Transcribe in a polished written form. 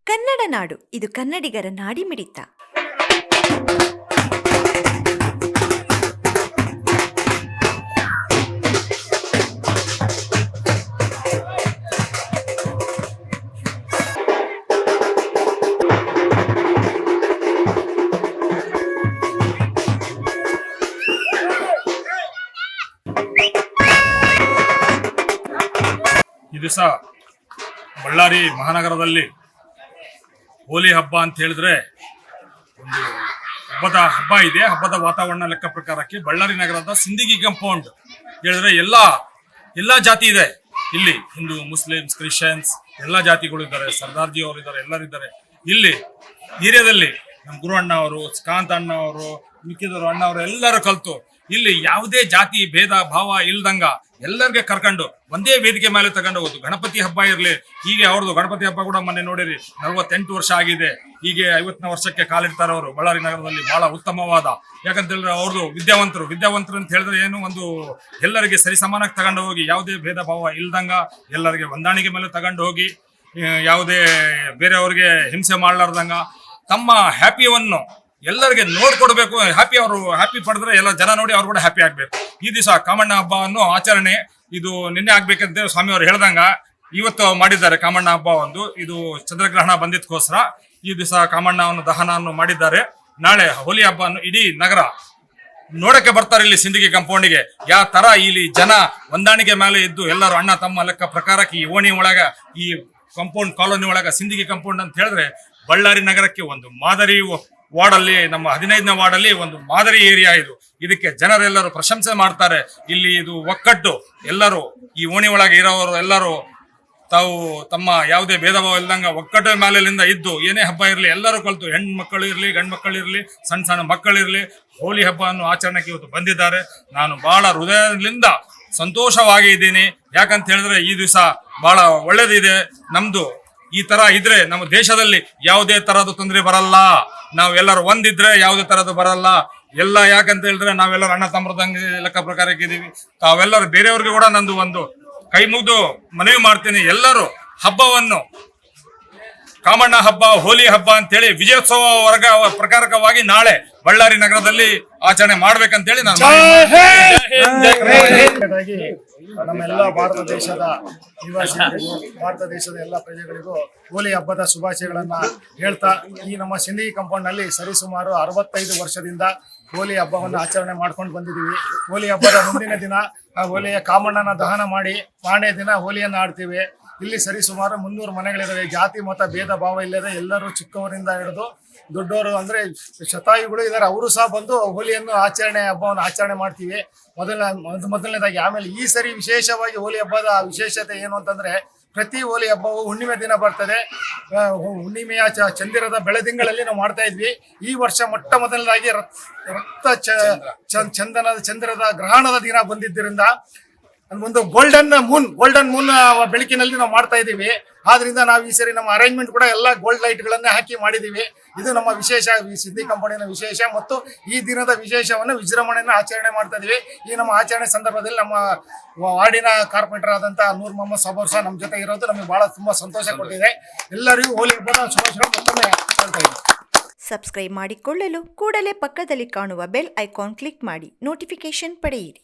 ಕನ್ನಡ ನಾಡು, ಇದು ಕನ್ನಡಿಗರ ನಾಡಿಮಿಡಿತ. ಈ ದಿವಸ ಬಳ್ಳಾರಿ ಮಹಾನಗರದಲ್ಲಿ ಹೋಲಿ ಹಬ್ಬ ಅಂತ ಹೇಳಿದ್ರೆ ಒಂದು ಹಬ್ಬ ಇದೆ. ಹಬ್ಬದ ವಾತಾವರಣ ಲೆಕ್ಕ ಪ್ರಕಾರಕ್ಕೆ ಬಳ್ಳಾರಿ ನಗರದ ಸಿಂದಗಿ ಕಾಂಪೌಂಡ್ ಹೇಳಿದ್ರೆ ಎಲ್ಲ ಜಾತಿ ಇದೆ ಇಲ್ಲಿ. ಹಿಂದೂ, ಮುಸ್ಲಿಮ್ಸ್, ಕ್ರಿಶ್ಚಿಯನ್ಸ್ ಎಲ್ಲ ಜಾತಿಗಳು ಇದ್ದಾರೆ. ಸರ್ದಾರ್ಜಿ ಅವರು ಇದ್ದಾರೆ, ಎಲ್ಲರಿದ್ದಾರೆ ಇಲ್ಲಿ ಏರಿಯಾದಲ್ಲಿ. ನಮ್ಮ ಗುರು ಅಣ್ಣ ಅವರು, ಕಾಂತ ಅಣ್ಣ ಅವರು, ಮಿಕ್ಕಿದವರು ಅಣ್ಣ ಅವರು ಎಲ್ಲರೂ ಕಲ್ತು ಇಲ್ಲಿ ಯಾವುದೇ ಜಾತಿ ಭೇದ ಭಾವ ಇಲ್ದಂಗ ಎಲ್ಲರಿಗೆ ಕರ್ಕೊಂಡು ಒಂದೇ ವೇದಿಕೆ ಮೇಲೆ ತಗೊಂಡು ಹೋಗುದು. ಗಣಪತಿ ಹಬ್ಬ ಇರಲಿ, ಹೀಗೆ ಅವ್ರದ್ದು ಗಣಪತಿ ಹಬ್ಬ ಕೂಡ ಮೊನ್ನೆ ನೋಡಿರಿ 48 ವರ್ಷ ಆಗಿದೆ. ಹೀಗೆ 50ನೇ ವರ್ಷಕ್ಕೆ ಕಾಲಿಡ್ತಾರೆ ಅವರು ಬಳ್ಳಾರಿ ನಗರದಲ್ಲಿ. ಬಹಳ ಉತ್ತಮವಾದ, ಯಾಕಂತ ಹೇಳಿದ್ರೆ ಅವ್ರದ್ದು ವಿದ್ಯಾವಂತರು ಅಂತ ಹೇಳಿದ್ರೆ ಏನು, ಒಂದು ಎಲ್ಲರಿಗೆ ಸರಿ ಸಮಾನಕ್ಕೆ ತಗೊಂಡು ಹೋಗಿ ಯಾವುದೇ ಭೇದ ಭಾವ ಇಲ್ದಂಗ ಎಲ್ಲರಿಗೆ ಹೊಂದಾಣಿಕೆ ಮೇಲೆ ತಗೊಂಡು ಹೋಗಿ ಯಾವುದೇ ಬೇರೆಯವ್ರಿಗೆ ಹಿಂಸೆ ಮಾಡ್ಲಾರ್ದಂಗ ತಮ್ಮ ಹ್ಯಾಪಿಯನ್ನು ಎಲ್ಲರಿಗೆ ನೋಡ್ಕೊಡ್ಬೇಕು. ಅವರು ಹ್ಯಾಪಿ ಪಡೆದ್ರೆ ಎಲ್ಲ ಜನ ನೋಡಿ ಅವ್ರು ಕೂಡ ಹ್ಯಾಪಿ ಆಗ್ಬೇಕು. ಈ ದಿವಸ ಕಾಮಣ್ಣ ಹಬ್ಬವನ್ನು ಆಚರಣೆ ಇದು ನಿನ್ನೆ ಆಗ್ಬೇಕಂತ ಸ್ವಾಮಿ ಅವರು ಹೇಳ್ದಂಗ ಇವತ್ತು ಮಾಡಿದ್ದಾರೆ. ಕಾಮಣ್ಣ ಹಬ್ಬ ಇದು ಚಂದ್ರಗ್ರಹಣ ಬಂದಿದ್ದಕ್ಕೋಸ್ಕರ ಈ ದಿವಸ ಕಾಮಣ್ಣವನ್ನು ದಹನವನ್ನು ಮಾಡಿದ್ದಾರೆ. ನಾಳೆ ಹೋಲಿ ಹಬ್ಬವನ್ನು ಇಡೀ ನಗರ ನೋಡಕ್ಕೆ ಬರ್ತಾರೆ ಇಲ್ಲಿ ಸಿಂದಗಿ ಕಾಂಪೌಂಡಿಗೆ. ಯಾವ ತರ ಇಲ್ಲಿ ಜನ ಹೊಂದಾಣಿಕೆ ಮೇಲೆ ಇದ್ದು ಎಲ್ಲರೂ ಅಣ್ಣ ತಮ್ಮ ಲೆಕ್ಕ ಪ್ರಕಾರಕ್ಕೆ ಈ ಓಣಿ ಒಳಗ, ಈ ಕಾಂಪೌಂಡ್ ಕಾಲೋನಿ ಒಳಗ ಸಿಂದಗಿ ಕಾಂಪೌಂಡ್ ಅಂತ ಹೇಳಿದ್ರೆ ಬಳ್ಳಾರಿ ನಗರಕ್ಕೆ ಒಂದು ಮಾದರಿ ವಾರ್ಡಲ್ಲಿ, ನಮ್ಮ 15ನೇ ವಾರ್ಡಲ್ಲಿ ಒಂದು ಮಾದರಿ ಏರಿಯಾ ಇದು. ಇದಕ್ಕೆ ಜನರೆಲ್ಲರೂ ಪ್ರಶಂಸೆ ಮಾಡ್ತಾರೆ. ಇಲ್ಲಿ ಇದು ಒಕ್ಕಟ್ಟು, ಎಲ್ಲರೂ ಈ ಓಣಿ ಒಳಗೆ ಇರೋರು ಎಲ್ಲರೂ ತಾವು ತಮ್ಮ ಯಾವುದೇ ಭೇದ ಭಾವ ಇಲ್ದಂಗ ಒಕ್ಕಟ್ಟು ಮೇಲಿಂದ ಇದ್ದು ಏನೇ ಹಬ್ಬ ಇರಲಿ ಎಲ್ಲರೂ ಕಲಿತು, ಹೆಣ್ಮಕ್ಕಳು ಇರಲಿ ಗಂಡು ಮಕ್ಕಳು ಇರಲಿ ಸಣ್ಣ ಮಕ್ಕಳಿರಲಿ ಹೋಲಿ ಹಬ್ಬವನ್ನು ಆಚರಣೆಗೆ ಇವತ್ತು ಬಂದಿದ್ದಾರೆ. ನಾನು ಬಹಳ ಹೃದಯದಿಂದ ಸಂತೋಷವಾಗಿದ್ದೀನಿ. ಯಾಕಂತ ಹೇಳಿದ್ರೆ ಈ ದಿವಸ ಬಹಳ ಒಳ್ಳೇದಿದೆ. ನಮ್ದು ಈ ತರ ಇದ್ರೆ ನಮ್ಮ ದೇಶದಲ್ಲಿ ಯಾವುದೇ ತರದ್ದು ತೊಂದರೆ ಬರಲ್ಲ. ನಾವೆಲ್ಲರೂ ಒಂದಿದ್ರೆ ಯಾವುದೇ ತರದ್ದು ಬರಲ್ಲ. ಎಲ್ಲ ಯಾಕಂತ ಹೇಳಿದ್ರೆ ನಾವೆಲ್ಲರೂ ಅಣ್ಣ ತಮ್ಮರದಂಗೆ ಲೆಕ್ಕ ಪ್ರಕಾರಕ್ಕೆ ಇದೀವಿ. ತಾವೆಲ್ಲರೂ ಬೇರೆಯವ್ರಿಗೆ ಕೂಡ ನಂದು ಒಂದು ಕೈ ಮುಗಿದು ಮನವಿ ಮಾಡ್ತೀನಿ. ಎಲ್ಲರೂ ಹಬ್ಬವನ್ನು ಕಾಮಣ್ಣ ಹಬ್ಬ, ಹೋಲಿ ಹಬ್ಬ ಅಂತೇಳಿ ವಿಜಯೋತ್ಸವ ಪ್ರಕಾರಕವಾಗಿ ನಾಳೆ ಬಳ್ಳಾರಿ ನಗರದಲ್ಲಿ ಆಚರಣೆ ಮಾಡ್ಬೇಕಂತೇಳಿ ನಾನು ನಮ್ಮೆಲ್ಲ ಭಾರತ ದೇಶದ ನಿವಾಸಿಗಳಿಗೂ, ಭಾರತ ದೇಶದ ಎಲ್ಲ ಪ್ರಜೆಗಳಿಗೂ ಹೋಲಿ ಹಬ್ಬದ ಶುಭಾಶಯಗಳನ್ನ ಹೇಳ್ತಾ, ಈ ನಮ್ಮ ಸಿಂದಗಿ ಕಾಂಪೌಂಡ್ ನಲ್ಲಿ ಸರಿಸುಮಾರು 65 ವರ್ಷದಿಂದ ಹೋಲಿ ಹಬ್ಬವನ್ನು ಆಚರಣೆ ಮಾಡ್ಕೊಂಡು ಬಂದಿದ್ದೀವಿ. ಹೋಲಿ ಹಬ್ಬದ ಮುಂದಿನ ದಿನ ಹೋಲಿಯ ಕಾಮಣ್ಣನ ದಹನ ಮಾಡಿ ಮಾರನೇ ದಿನ ಹೋಲಿಯನ್ನು ಆಡ್ತೀವಿ. ಇಲ್ಲಿ ಸರಿಸುಮಾರು 300 ಮನೆಗಳಿದ್ದಾವೆ. ಜಾತಿ ಮತ ಭೇದ ಭಾವ ಇಲ್ಲದೆ ಎಲ್ಲರೂ ಚಿಕ್ಕವರಿಂದ ಹಿಡಿದು ದೊಡ್ಡವರು ಅಂದ್ರೆ ಶತಾಯುಗಳು ಇದ್ದಾರೆ, ಅವರು ಸಹ ಬಂದು ಹೋಲಿಯನ್ನು ಹಬ್ಬವನ್ನು ಆಚರಣೆ ಮಾಡ್ತೀವಿ ಮೊದಲನೇದಾಗಿ. ಆಮೇಲೆ ಈ ಸರಿ ವಿಶೇಷವಾಗಿ ಹೋಲಿ ಹಬ್ಬದ ವಿಶೇಷತೆ ಏನು ಅಂತಂದ್ರೆ, ಪ್ರತಿ ಹೋಲಿ ಹಬ್ಬವು ಹುಣ್ಣಿಮೆ ದಿನ ಬರ್ತದೆ. ಹುಣ್ಣಿಮೆಯ ಚಂದಿರದ ಬೆಳದಿಂಗಳಲ್ಲಿ ನಾವು ಮಾಡ್ತಾ ಇದ್ವಿ. ಈ ವರ್ಷ ಮೊಟ್ಟ ಮೊದಲನೇದಾಗಿ ರಕ್ತ ಚಂದ್ರದ ಗ್ರಹಣದ ದಿನ ಬಂದಿದ್ದರಿಂದ ಒಂದು ಗೋಲ್ಡನ್ ಮೂನ್ ಬೆಳಕಿನಲ್ಲಿ ನಾವು ಮಾಡ್ತಾ ಇದ್ದೀವಿ. ಆದ್ರಿಂದ ನಾವು ಈ ಸರಿ ನಮ್ಮ ಅರೇಂಜ್ಮೆಂಟ್ ಕೂಡ ಎಲ್ಲ ಗೋಲ್ಡ್ ಲೈಟ್ಗಳನ್ನೇ ಹಾಕಿ ಮಾಡಿದ್ದೀವಿ. ಇದು ನಮ್ಮ ವಿಶೇಷ, ಸಿಂದಗಿ ಕಾಂಪೌಂಡಿನ ವಿಶೇಷ ಮತ್ತು ಈ ದಿನದ ವಿಶೇಷವನ್ನು ವಿಜೃಂಭಣೆಯನ್ನು ಆಚರಣೆ ಮಾಡ್ತಾ ಇದೀವಿ. ಈ ನಮ್ಮ ಆಚರಣೆ ಸಂದರ್ಭದಲ್ಲಿ ನಮ್ಮ ವಾರ್ಡಿನ ಕಾರ್ಪೊರೇಟರ್ ಆದಂತಹ ನೂರ್ ಮೊಹಮ್ಮದ್ ಸಾಬರ್ ಸಹ ನಮ್ಮ ಜೊತೆ ಇರೋದು ನಮಗೆ ಬಹಳ ತುಂಬಾ ಸಂತೋಷ ಕೊಟ್ಟಿದೆ. ಎಲ್ಲರಿಗೂ ಹೋಲಿ ಹಬ್ಬದ ಶುಭಾಶಯ ಮತ್ತೊಮ್ಮೆ ಹೇಳ್ತಾ ಇದ್ದೀನಿ. ಸಬ್ಸ್ಕ್ರೈಬ್ ಮಾಡಿಕೊಳ್ಳಲು ಕೂಡಲೇ ಪಕ್ಕದಲ್ಲಿ ಕಾಣುವ ಬೆಲ್ ಐಕಾನ್ ಕ್ಲಿಕ್ ಮಾಡಿ ನೋಟಿಫಿಕೇಶನ್ ಪಡೆಯಿರಿ.